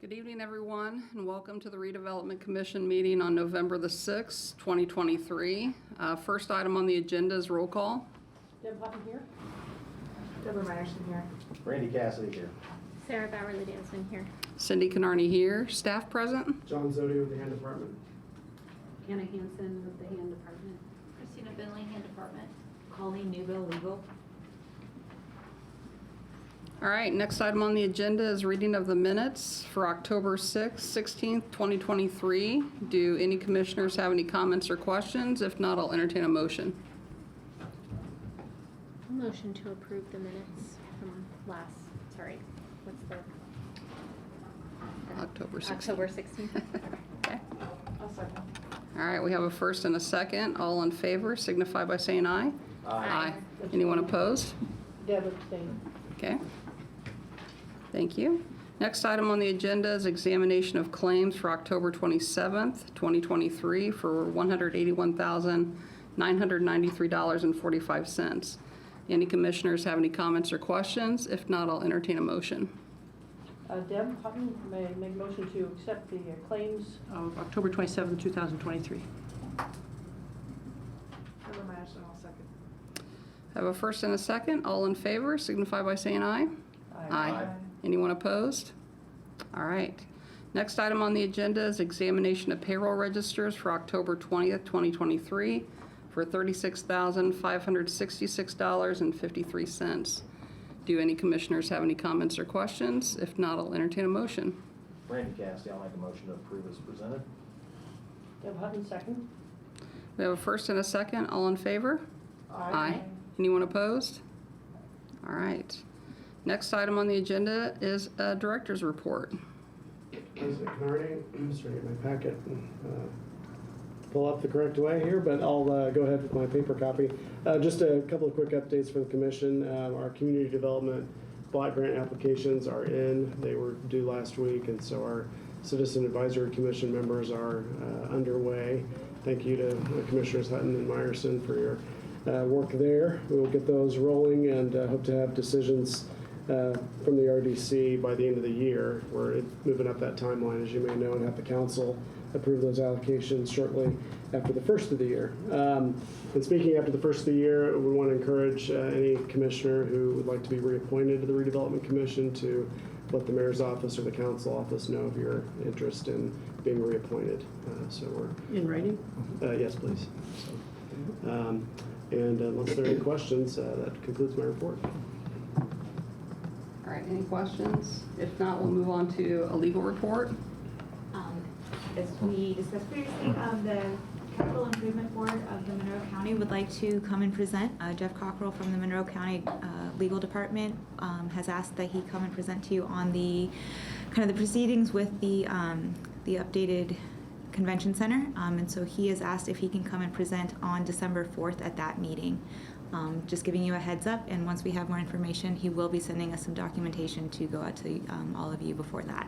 Good evening, everyone, and welcome to the Redevelopment Commission meeting on November the 6th, 2023. First item on the agenda is roll call. Deb Hutton here. Deborah Myerson here. Randy Cassidy here. Sarah Bowerly Dansman here. Cindy Canarney here. Staff present. John Zodi with the Hand Department. Anna Hansen with the Hand Department. Christina Binley, Hand Department. Colleen Newbill, Legal. All right, next item on the agenda is reading of the minutes for October 6th, 16th, 2023. Do any commissioners have any comments or questions? If not, I'll entertain a motion. A motion to approve the minutes from what's the? October 16th. October 16th. Okay. I'll second. All right, we have a first and a second. All in favor signify by saying aye. Aye. Anyone opposed? Deb abstained. Okay. Thank you. Next item on the agenda is examination of claims for October 27th, 2023 for $181,993.45. Any commissioners have any comments or questions? If not, I'll entertain a motion. Deb Hutton may make a motion to accept the claims of October 27, 2023. Deborah Myerson, I'll second. I have a first and a second. All in favor signify by saying aye. Aye. Anyone opposed? All right. Next item on the agenda is examination of payroll registers for October 20th, 2023 for $36,566.53. Do any commissioners have any comments or questions? If not, I'll entertain a motion. Randy Cassidy, I'll make a motion to approve as presented. Deb Hutton, second. We have a first and a second. All in favor? Aye. Anyone opposed? All right. Next item on the agenda is a director's report. President Canarney, I'm just trying to get my packet and pull up the correct way here, but I'll go ahead with my paper copy. Just a couple of quick updates for the commission. Our community development block grant applications are in. They were due last week, and so our Citizen Advisory Commission members are underway. Thank you to Commissioners Hutton and Myerson for your work there. We will get those rolling and hope to have decisions from the RDC by the end of the year. We're moving up that timeline, as you may know, and have the council approve those allocations shortly after the first of the year. And speaking after the first of the year, we want to encourage any commissioner who would like to be reappointed to the Redevelopment Commission to let the mayor's office or the council office know of your interest in being reappointed. So we're In writing? yes, please. And unless there are any questions, that concludes my report. All right, any questions? If not, we'll move on to a legal report. As we discussed previously, the Capital Improvement Board of the Monroe County would like to come and present. Jeff Cockrell from the Monroe County Legal Department has asked that he come and present to you on the kind of the proceedings with the updated convention center. And so he has asked if he can come and present on December 4th at that meeting. Just giving you a heads up, and once we have more information, he will be sending us some documentation to go out to all of you before that.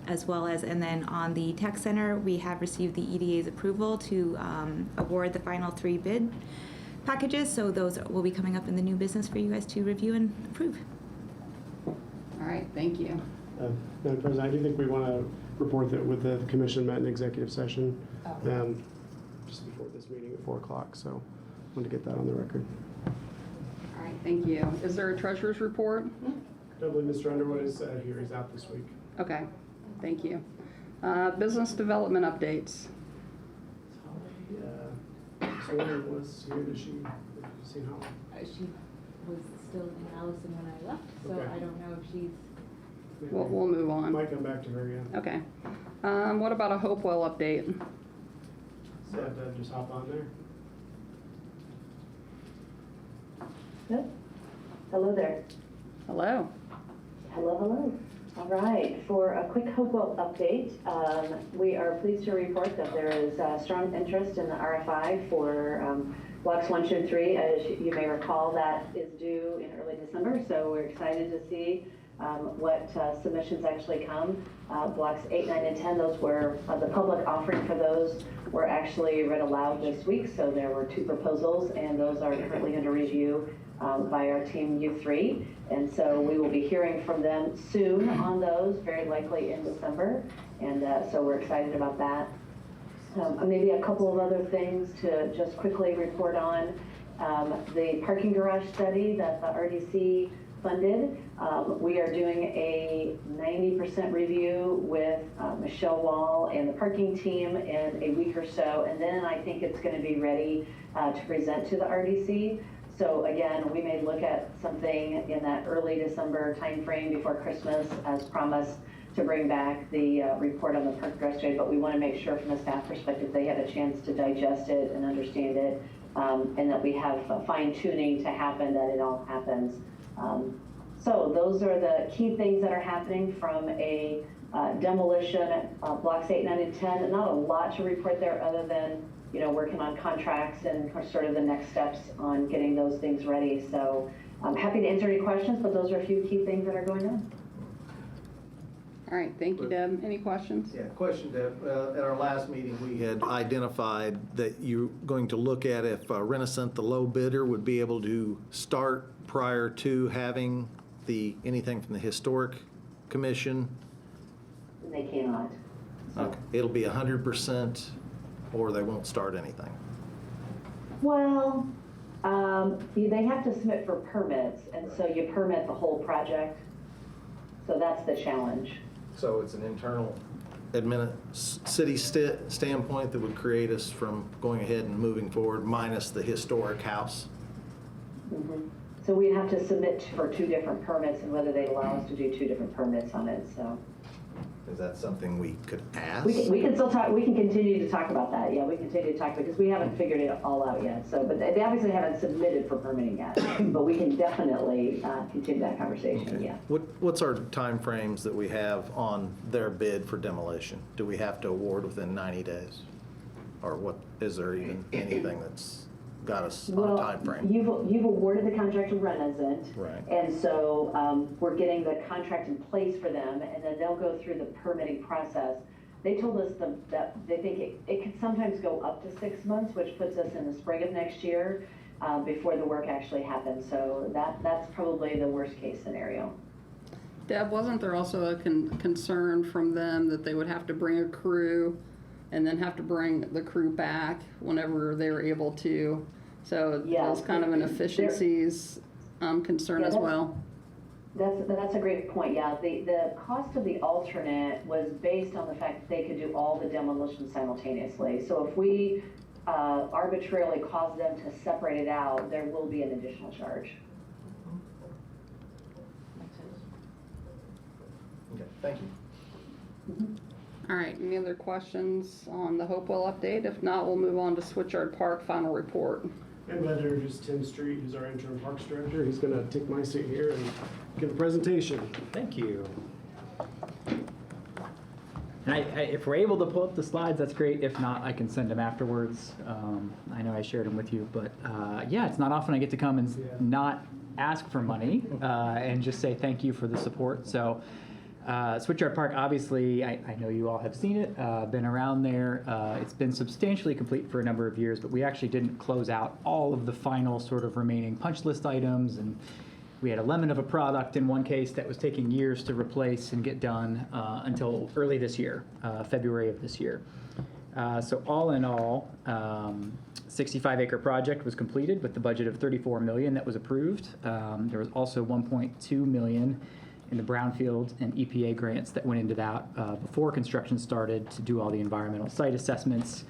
As well as, and then on the tech center, we have received the EDA's approval to award the final 3 bid packages. So those will be coming up in the new business for you guys to review and approve. All right, thank you. Madam President, I do think we want to report that with the commission met in executive session just before this meeting at 4 o'clock. So I want to get that on the record. All right, thank you. Is there a treasurer's report? I don't believe Mr. Underwood is here. He's out this week. Okay, thank you. Business development updates. Holly was here. Did she see Holly? She was still in Allison when I left, so Okay. I don't know if she's. We'll move on. Might come back to her, yeah. Okay. What about a Hopewell update? So just hop on there. Hello there. Hello. Hello, hello. All right, for a quick Hopewell update, we are pleased to report that there is strong interest in the RFI for blocks 1, 2, and 3. As you may recall, that is due in early December, so we're excited to see what submissions actually come. Blocks 8, 9, and 10, those were, the public offering for those were actually read aloud this week, so there were 2 proposals, and those are currently under review by our team U3. And so we will be hearing from them soon on those, very likely in December. And so we're excited about that. Maybe a couple of other things to just quickly report on. The parking garage study that the RDC funded. We are doing a 90% review with Michelle Wall and the parking team in a week or so, and then I think it's going to be ready to present to the RDC. So again, we may look at something in that early December timeframe before Christmas as promised to bring back the report on the park garage study, but we want to make sure from a staff perspective they had a chance to digest it and understand it, and that we have fine tuning to happen, that it all happens. So those are the key things that are happening from a demolition blocks 8, 9, and 10. Not a lot to report there other than, you know, working on contracts and sort of the next steps on getting those things ready. So I'm happy to answer any questions, but those are a few key things that are going on. All right, thank you, Deb. Any questions? Yeah, question, Deb. At our last meeting, we had identified that you're going to look at if Renaissance, the low bidder, would be able to start prior to having anything from the Historic Commission. They cannot. Okay. It'll be 100%, or they won't start anything. Well, they have to submit for permits, and so you permit the whole project. So that's the challenge. So it's an internal city standpoint that would create us from going ahead and moving forward, minus the historic house. Mm-hmm. So we'd have to submit for 2 different permits, and whether they allow us to do 2 different permits on it. So Is that something we could ask? we can still talk. We can continue to talk about that. Yeah, we continue to talk because we haven't figured it all out yet. So, but they obviously haven't submitted for permitting yet. But we can definitely continue that conversation. Okay. Yeah. What's our timeframes that we have on their bid for demolition? Do we have to award within 90 days? Or what, is there even anything that's got us on a time frame? You've awarded the contract to Renaissance. Right. And so we're getting the contract in place for them, and then they'll go through the permitting process. They told us that they think it could sometimes go up to 6 months, which puts us in the spring of next year before the work actually happens. So that's probably the worst case scenario. Deb, wasn't there also a concern from them that they would have to bring a crew and then have to bring the crew back whenever they were able to? So Yeah. that's kind of an efficiencies concern as well. That's a great point. Yeah, the cost of the alternate was based on the fact that they could do all the demolitions simultaneously. So if we arbitrarily cause them to separate it out, there will be an additional charge. Okay, thank you. Mm-hmm. All right, any other questions on the Hopewell update? If not, we'll move on to Switchyard Park final report. I'm glad to introduce Tim Street, who's our interim parks director. He's going to take my seat here and give a presentation. Thank you. And if we're able to pull up the slides, that's great. If not, I can send them afterwards. I know I shared them with you, but yeah, it's not often I get to come and not ask for money and just say thank you for the support. So Switchyard Park, obviously, I know you all have seen it, been around there. It's been substantially complete for a number of years, but we actually didn't close out all of the final sort of remaining punch list items, and we had a lemon of a product in one case that was taking years to replace and get done until early this year, February of this year. So all in all, 65-acre project was completed with the budget of $34 million that was approved. There was also $1.2 million in the brownfield and EPA grants that went into that before construction started to do all the environmental site assessments.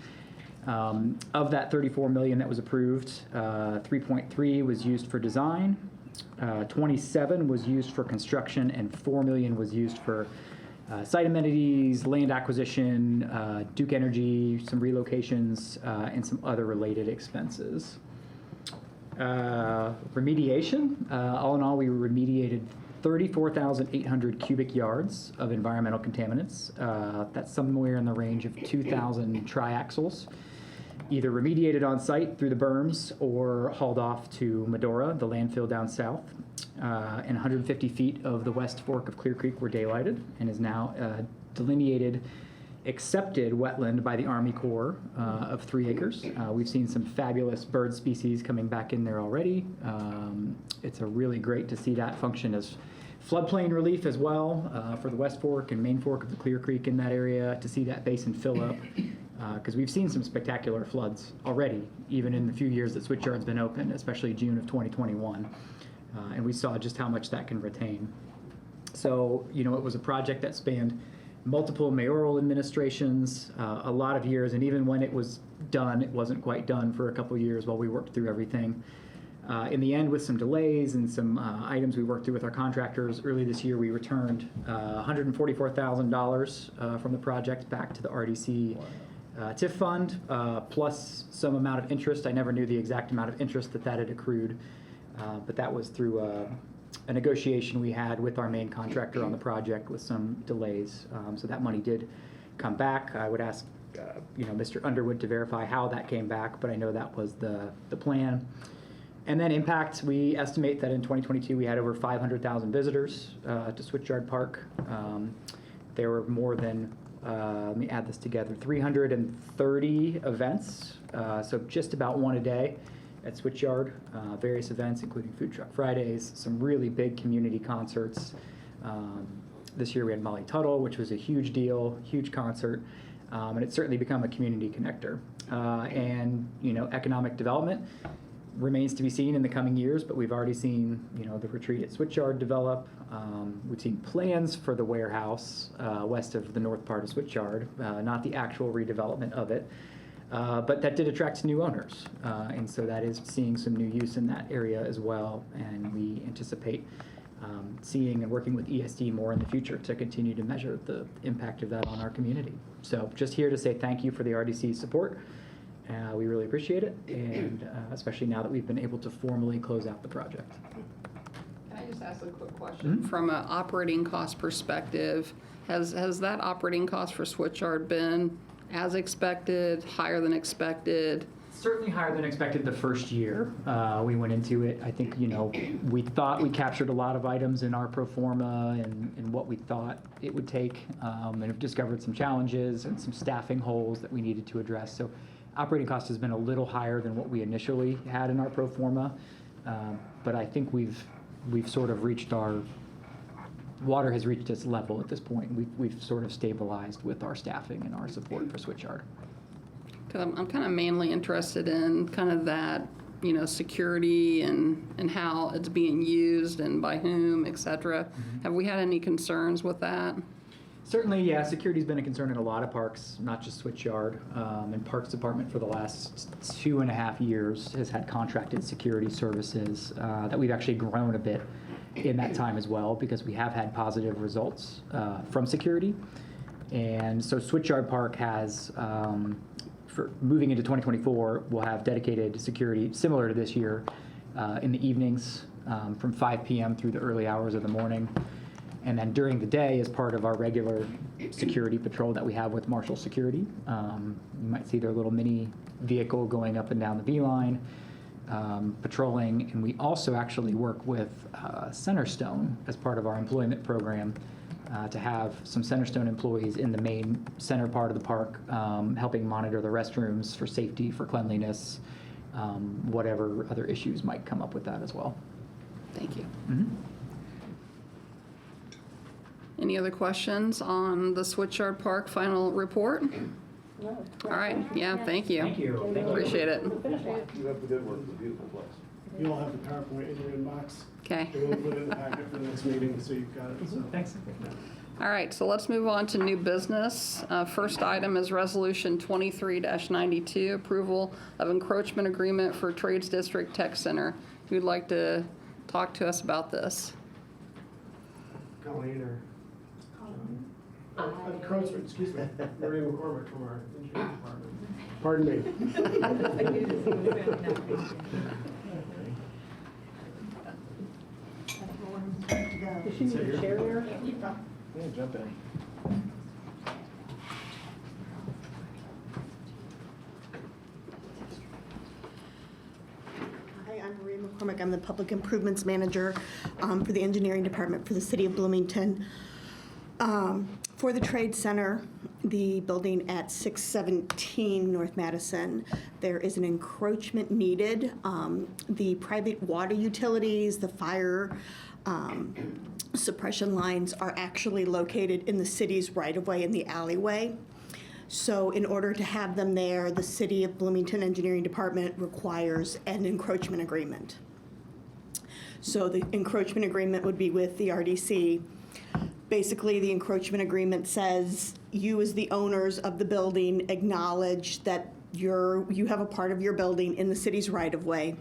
Of that $34 million that was approved, 3.3 was used for design, 27 was used for construction, and $4 million was used for site amenities, land acquisition, Duke Energy, some relocations, and some other related expenses. Remediation, all in all, we remediated 34,800 cubic yards of environmental contaminants. That's somewhere in the range of 2,000 triaxles, either remediated on site through the berms or hauled off to Medora, the landfill down south. And 150 feet of the west fork of Clear Creek were daylighted and is now delineated accepted wetland by the Army Corps of 3 acres. We've seen some fabulous bird species coming back in there already. It's a really great to see that function as floodplain relief as well for the West Fork and Main Fork of the Clear Creek in that area, to see that basin fill up. Because we've seen some spectacular floods already, even in the few years that Switchyard's been open, especially June of 2021. And we saw just how much that can retain. So, you know, it was a project that spanned multiple mayoral administrations, a lot of years, and even when it was done, it wasn't quite done for a couple of years while we worked through everything. In the end, with some delays and some items we worked through with our contractors, early this year we returned $144,000 from the project back to the RDC TIF fund, plus some amount of interest. I never knew the exact amount of interest that had accrued, but that was through a negotiation we had with our main contractor on the project with some delays. So that money did come back. I would ask Mr. Underwood to verify how that came back, but I know that was the plan. And then impact, we estimate that in 2022 we had over 500,000 visitors to Switchyard Park. There were more than, let me add this together, 330 events, so just about one a day at Switchyard, various events including Food Truck Fridays, some really big community concerts. This year we had Molly Tuttle, which was a huge deal, huge concert, and it's certainly become a community connector. And economic development remains to be seen in the coming years, but we've already seen the retreat at Switchyard develop. We've seen plans for the warehouse west of the north part of Switchyard, not the actual redevelopment of it. But that did attract new owners, and so that is seeing some new use in that area as well, and we anticipate seeing and working with ESD more in the future to continue to measure the impact of that on our community. So just here to say thank you for the RDC's support. We really appreciate it, and especially now that we've been able to formally close out the project. Can I just ask a quick question? Mm-hmm. From an operating cost perspective, has that operating cost for Switchyard been as expected, higher than expected? Certainly higher than expected the first year we went into it. I think, we thought we captured a lot of items in our pro forma and what we thought it would take, and have discovered some challenges and some staffing holes that we needed to address. So operating cost has been a little higher than what we initially had in our pro forma, but I think we've sort of reached water has reached its level at this point. We've sort of stabilized with our staffing and our support for Switchyard. I'm kind of mainly interested in kind of that, security and how it's being used and by whom, et cetera. Mm-hmm. Have we had any concerns with that? Certainly, yeah. Security's been a concern in a lot of parks, not just Switchyard. And Parks Department for the last 2.5 years has had contracted security services that we've actually grown a bit in that time as well, because we have had positive results from security. And so Switchyard Park has, for moving into 2024, we'll have dedicated security similar to this year in the evenings from 5 p.m. through the early hours of the morning. And then during the day, as part of our regular security patrol that we have with Marshall Security, you might see their little mini vehicle going up and down the V-line, patrolling. And we also actually work with Centerstone as part of our employment program to have some Centerstone employees in the main center part of the park, helping monitor the restrooms for safety, for cleanliness, whatever other issues might come up with that as well. Thank you. Mm-hmm. Any other questions on the Switchyard Park final report? No. All right. Yeah, thank you. Thank you. Thank you. Appreciate it. You have the good work. It's a beautiful place. You'll have the PowerPoint in your inbox. Okay. We'll put it in the packet for the next meeting, so you've got it. So. Thanks. All right, so let's move on to new business. First item is Resolution 23-92, approval of encroachment agreement for Trades District Tech Center. Who'd like to talk to us about this? Colleen or encroachment, excuse me. Marie McCormick from our engineering department. Pardon me. Does she need a chair there? Yeah, jump in. Hi, I'm Marie McCormick. I'm the Public Improvements Manager for the Engineering Department for the City of Bloomington. For the Trade Center, the building at 617 North Madison. There is an encroachment needed. The private water utilities, the fire suppression lines are actually located in the city's right-of-way in the alleyway. So in order to have them there, the City of Bloomington Engineering Department requires an encroachment agreement. So the encroachment agreement would be with the RDC. Basically, the encroachment agreement says you as the owners of the building acknowledge that you have a part of your building in the city's right-of-way.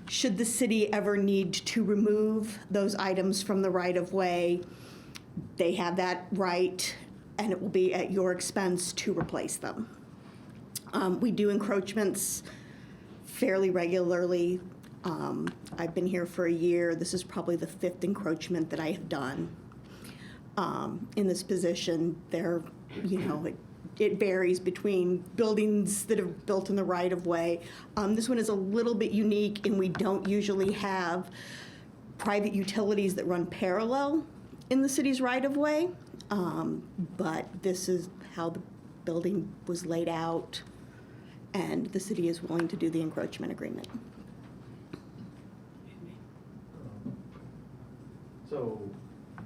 Should the city ever need to remove those items from the right-of-way, they have that right, and it will be at your expense to replace them. We do encroachments fairly regularly. I've been here for a year. This is probably the 5th encroachment that I have done. In this position, it varies between buildings that are built in the right-of-way. This one is a little bit unique, and we don't usually have private utilities that run parallel in the city's right-of-way. But this is how the building was laid out, and the city is willing to do the encroachment agreement. So,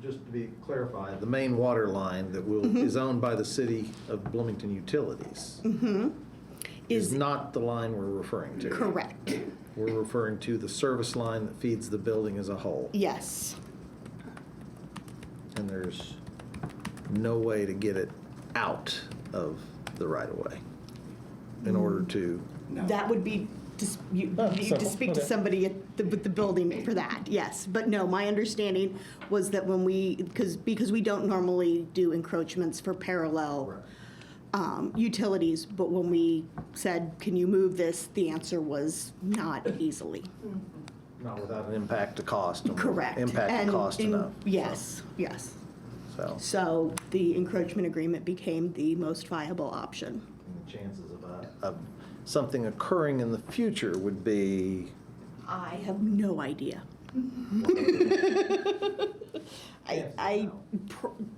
just to be clarified, the main water line that is owned by the City of Bloomington Utilities is not the line we're referring to. Correct. We're referring to the service line that feeds the building as a whole. Yes. And there's no way to get it out of the right-of-way in order to... That would be, you need to speak to somebody with the building for that, yes. But no, my understanding was that when because we don't normally do encroachments for parallel utilities, but when we said, can you move this, the answer was not easily. Not without an impact to cost. Correct. Impact to cost enough. Yes, yes. So the encroachment agreement became the most viable option. And the chances of something occurring in the future would be... I have no idea.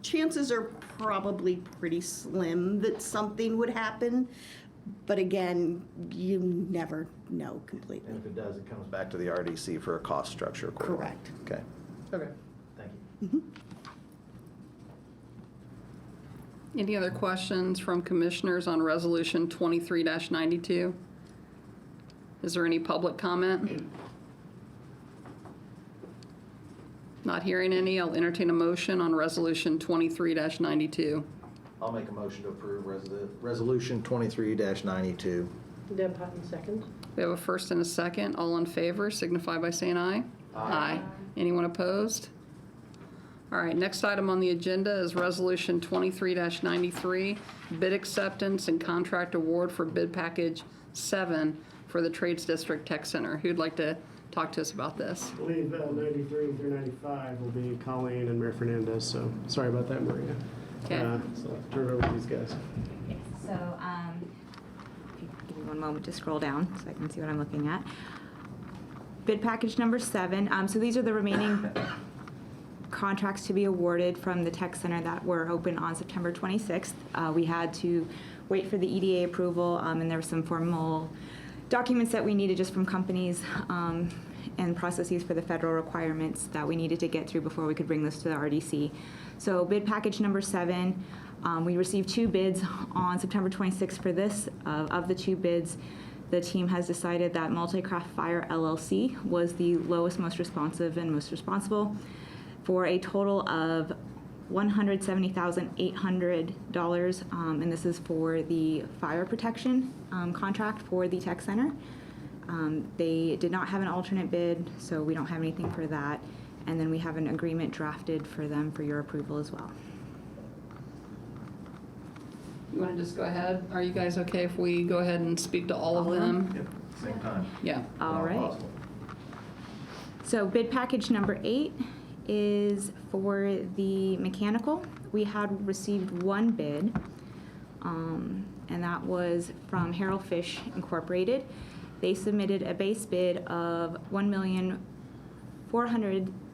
Chances are probably pretty slim that something would happen, but again, you never know completely. And if it does, it comes back to the RDC for a cost structure. Correct. Okay. Okay. Thank you. Any other questions from commissioners on Resolution 23-92? Is there any public comment? Not hearing any, I'll entertain a motion on Resolution 23-92. I'll make a motion to approve Resolution 23-92. Deb Hutton, second. We have a first and a second. All in favor signify by saying aye. Aye. Anyone opposed? All right, next item on the agenda is Resolution 23-93, bid acceptance and contract award for bid package 7 for the Trades District Tech Center. Who'd like to talk to us about this? I believe 93 through 95 will be Colleen and Maria Fernandez, so sorry about that, Maria. Okay. So I'll turn it over to these guys. Yes, so if you give me one moment to scroll down so I can see what I'm looking at. Bid package number 7. So these are the remaining contracts to be awarded from the tech center that were open on September 26th. We had to wait for the EDA approval, and there were some formal documents that we needed just from companies and processes for the federal requirements that we needed to get through before we could bring this to the RDC. So bid package number 7, we received 2 bids on September 26th for this. Of the 2 bids, the team has decided that Multicraft Fire LLC was the lowest, most responsive, and most responsible for a total of $170,800, and this is for the fire protection contract for the tech center. They did not have an alternate bid, so we don't have anything for that. And then we have an agreement drafted for them for your approval as well. You want to just go ahead? Are you guys okay if we go ahead and speak to all of them? Yep, same time. Yeah. All right. So bid package number 8 is for the mechanical. We had received 1 bid, and that was from Harold Fish Incorporated. They submitted a base bid of $1,460,000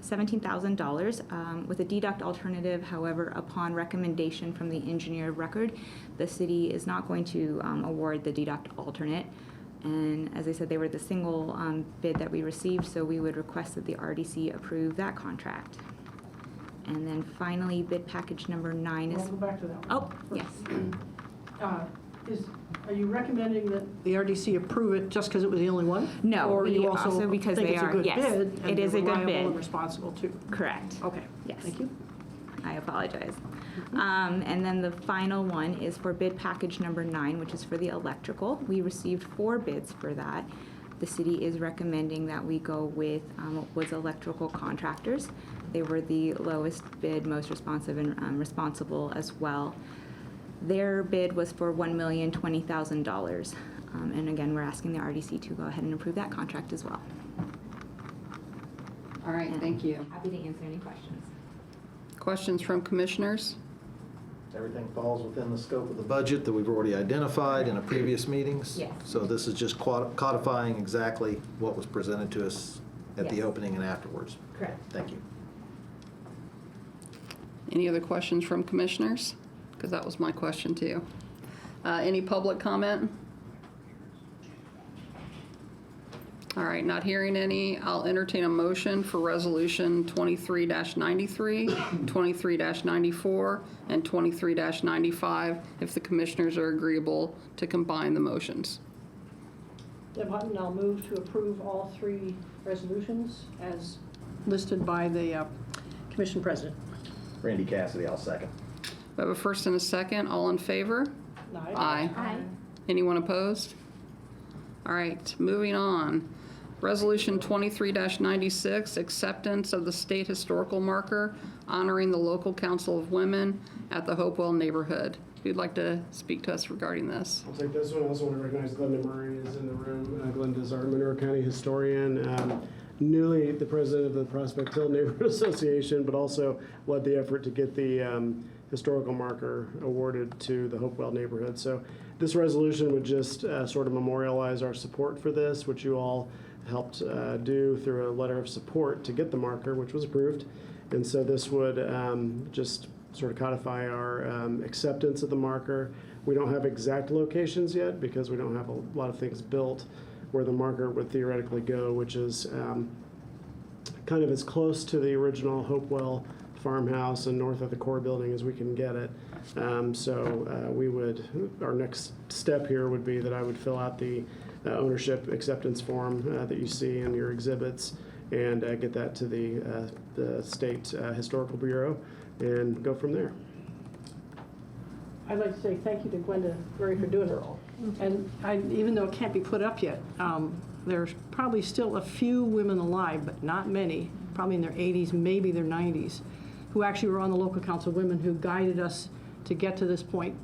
$17,000 with a deduct alternative. However, upon recommendation from the engineer of record, the city is not going to award the deduct alternate. And as I said, they were the single bid that we received, so we would request that the RDC approve that contract. And then finally, bid package number 9 is. We'll go back to that one. Oh, yes. Are you recommending that the RDC approve it just because it was the only one? No, Or we you also because think they it's a are- good yes, bid, it and is they're a good reliable bid. and responsible too? Correct. Okay. Yes. Thank you. I apologize. And then the final one is for bid package number 9, which is for the electrical. We received 4 bids for that. The city is recommending that we go with Woods Electrical Contractors. They were the lowest bid, most responsive, and responsible as well. Their bid was for $1,020,000. And again, we're asking the RDC to go ahead and approve that contract as well. All right, thank you. Happy to answer any questions. Questions from commissioners? Everything falls within the scope of the budget that we've already identified in the previous meetings. Yes. So this is just codifying exactly what was presented to us at the Yes. opening and afterwards. Correct. Thank you. Any other questions from commissioners? Because that was my question too. Any public comment? All right, not hearing any, I'll entertain a motion for Resolution 23-93, 23-94, and 23-95 if the commissioners are agreeable to combine the motions. Deb Hutton, I'll move to approve all 3 resolutions as listed by the commission president. Randy Cassidy, I'll second. We have a first and a second. All in favor? Aye. Aye. Anyone opposed? All right, moving on. Resolution 23-96, acceptance of the state historical marker honoring the local council of women at the Hopewell neighborhood. Who'd like to speak to us regarding this? I'll take this one. I also want to recognize Glenda Murray is in the room. Glenda's our Monroe County historian, newly the president of the Prospect Hill Neighborhood Association, but also led the effort to get the historical marker awarded to the Hopewell neighborhood. So this resolution would just sort of memorialize our support for this, which you all helped do through a letter of support to get the marker, which was approved. And so this would just sort of codify our acceptance of the marker. We don't have exact locations yet because we don't have a lot of things built where the marker would theoretically go, which is kind of as close to the original Hopewell farmhouse and north of the core building as we can get it. Our next step here would be that I would fill out the ownership acceptance form that you see in your exhibits and get that to the State Historical Bureau and go from there. I'd like to say thank you to Glenda Murray for doing it. And even though it can't be put up yet, there's probably still a few women alive, but not many, probably in their 80s, maybe their 90s, who actually were on the local council of women who guided us to get to this point.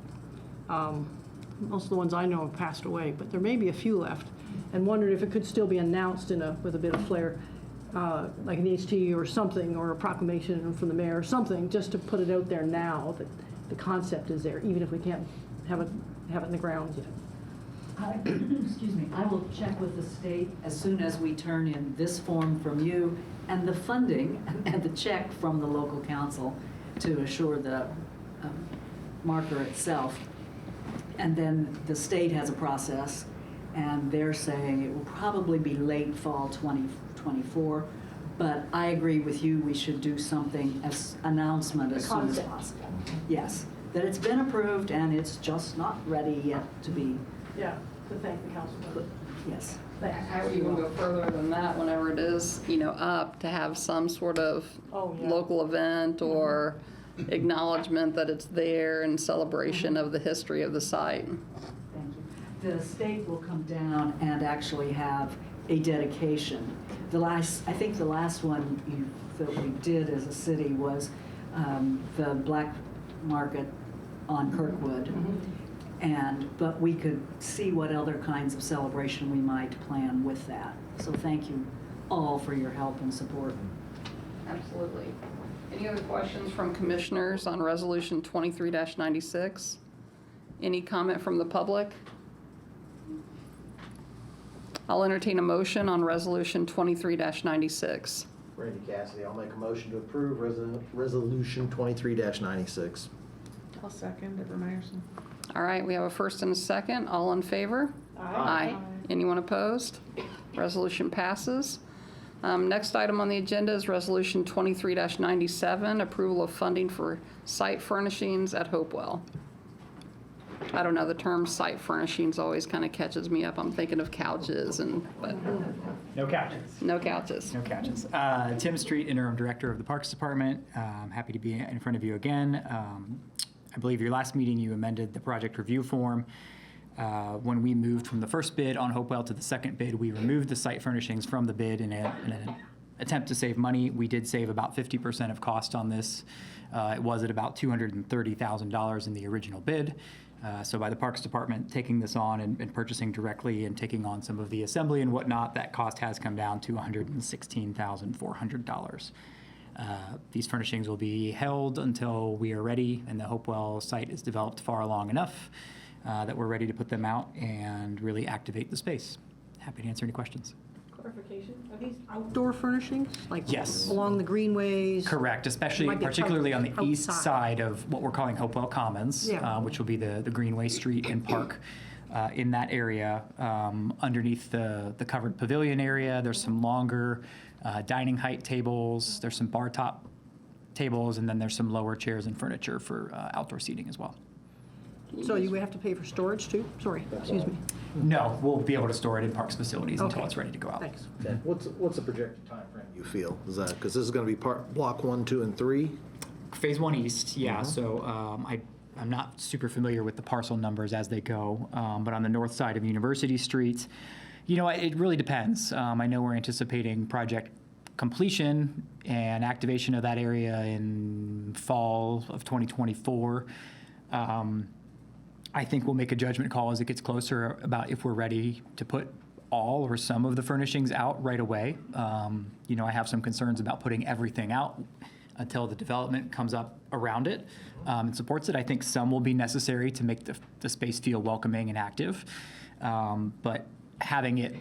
Most of the ones I know have passed away, but there may be a few left, and wondered if it could still be announced with a bit of flair, like an HT or something, or a proclamation from the mayor or something, just to put it out there now that the concept is there, even if we can't have it in the ground yet. Excuse me, I will check with the state as soon as we turn in this form from you and the funding and the check from the local council to assure the marker itself. And then the state has a process, and they're saying it will probably be late fall 2024. But I agree with you, we should do something as announcement as soon as possible. Yes, that it's been approved and it's just not ready yet to be. Yeah, to thank the council. Yes. I would even go further than that whenever it is, up to have some sort of local event or acknowledgement that it's there and celebration of the history of the site. Thank you. The state will come down and actually have a dedication. I think the last one that we did as a city was the Black Market on Kirkwood. But we could see what other kinds of celebration we might plan with that. So thank you all for your help and support. Absolutely. Any other questions from commissioners on Resolution 23-96? Any comment from the public? I'll entertain a motion on Resolution 23-96. Randy Cassidy, I'll make a motion to approve Resolution 23-96. I'll second, Deborah Meyerson. All right, we have a first and a second. All in favor? Aye. Anyone opposed? Resolution passes. Next item on the agenda is Resolution 23-97, approval of funding for site furnishings at Hopewell. I don't know, the term site furnishings always kind of catches me up. I'm thinking of couches but No couches. no couches. No couches. Tim Street, Interim Director of the Parks Department. Happy to be in front of you again. I believe your last meeting you amended the project review form. When we moved from the first bid on Hopewell to the second bid, we removed the site furnishings from the bid in an attempt to save money. We did save about 50% of cost on this. It was at about $230,000 in the original bid. So by the Parks Department taking this on and purchasing directly and taking on some of the assembly and whatnot, that cost has come down to $116,400. These furnishings will be held until we are ready and the Hopewell site is developed far along enough that we're ready to put them out and really activate the space. Happy to answer any questions. Clarification, are these outdoor furnishings? Like Yes. along the greenways? Correct, especially Might be particularly on the east outside. side of what we're calling Hopewell Commons, Yeah. which will be the Greenway Street and Park. In that area, underneath the covered pavilion area, there's some longer dining height tables, there's some bar top tables, and then there's some lower chairs and furniture for outdoor seating as well. So you would have to pay for storage too? Sorry, excuse me. No, we'll be able to store it in Parks facilities until Okay. it's ready to go out. Thanks. Okay. What's the projected timeframe you feel? Is that, because this is going to be block 1, 2, and 3? Phase 1 East, yeah. So I'm not super familiar with the parcel numbers as they go, but on the north side of University Street, it really depends. I know we're anticipating project completion and activation of that area in fall of 2024. I think we'll make a judgment call as it gets closer about if we're ready to put all or some of the furnishings out right away. I have some concerns about putting everything out until the development comes up around it and supports it. I think some will be necessary to make the space feel welcoming and active. But having it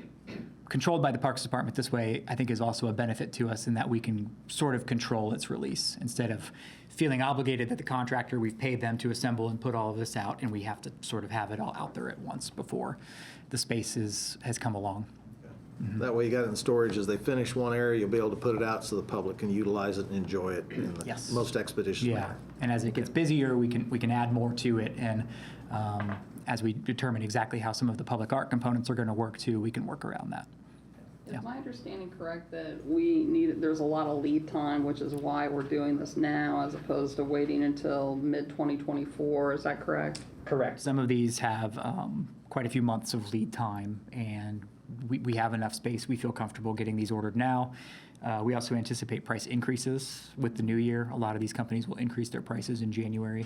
controlled by the Parks Department this way, I think is also a benefit to us in that we can sort of control its release instead of feeling obligated that the contractor, we've paid them to assemble and put all of this out, and we have to sort of have it all out there at once before the space has come along. That way you got it in storage. As they finish one area, you'll be able to put it out so the public can utilize it and enjoy it in the Yes. most expeditious Yeah, manner. and as it gets busier, we can add more to it, and as we determine exactly how some of the public art components are going to work too, we can work around that. Is my understanding correct that there's a lot of lead time, which is why we're doing this now as opposed to waiting until mid-2024? Is that correct? Correct. Some of these have quite a few months of lead time, and we have enough space. We feel comfortable getting these ordered now. We also anticipate price increases with the new year. A lot of these companies will increase their prices in January,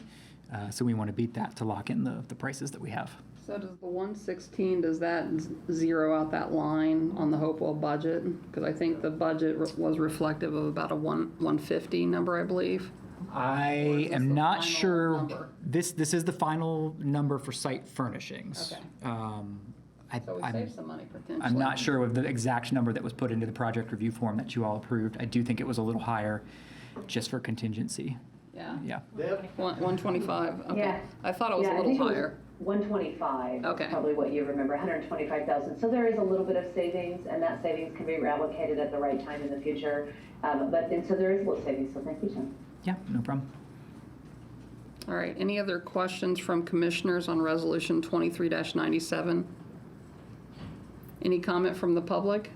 so we want to beat that to lock in the prices that we have. So does the 116, does that zero out that line on the Hopewell budget? Because I think the budget was reflective of about a 150 number, I believe. I this am the not final sure. number? This is the final number for site furnishings. Okay. So we I'm saved some money potentially. I'm not sure of the exact number that was put into the project review form that you all approved. I do think it was a little higher just for contingency. Yeah. Yeah. 125, okay. Yeah. I thought it was Yeah, a I little think it was higher. 125, Okay. probably what you remember, 125,000. So there is a little bit of savings, and that savings can be reallocated at the right time in the future. So there is a little savings, so thank you, Tim. Yeah, no problem. All right, any other questions from commissioners on Resolution 23-97? Any comment from the public?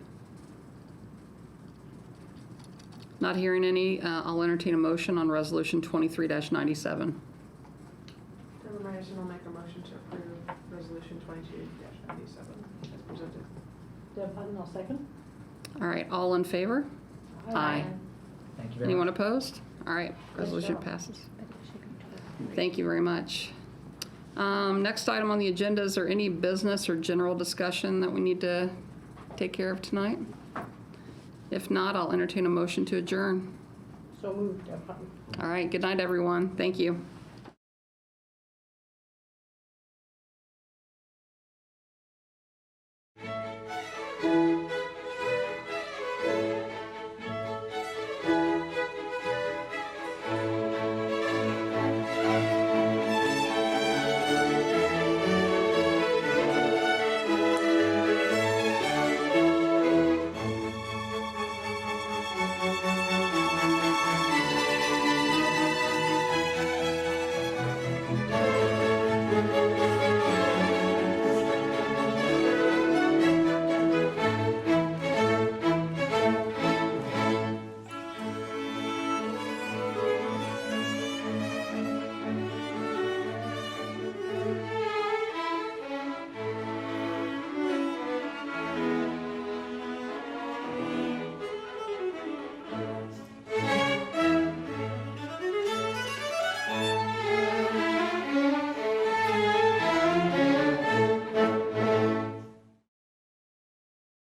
Not hearing any, I'll entertain a motion on Resolution 23-97. Deborah Meyerson will make a motion to approve Resolution 22-97 as presented. Deb Hutton, I'll second. All right, all in favor? Aye. Thank you very Anyone much. opposed? All right, resolution passes. Thank you very much. Next item on the agenda, is there any business or general discussion that we need to take care of tonight? If not, I'll entertain a motion to adjourn. So moved, Deb Hutton. All right, good night, everyone. Thank you.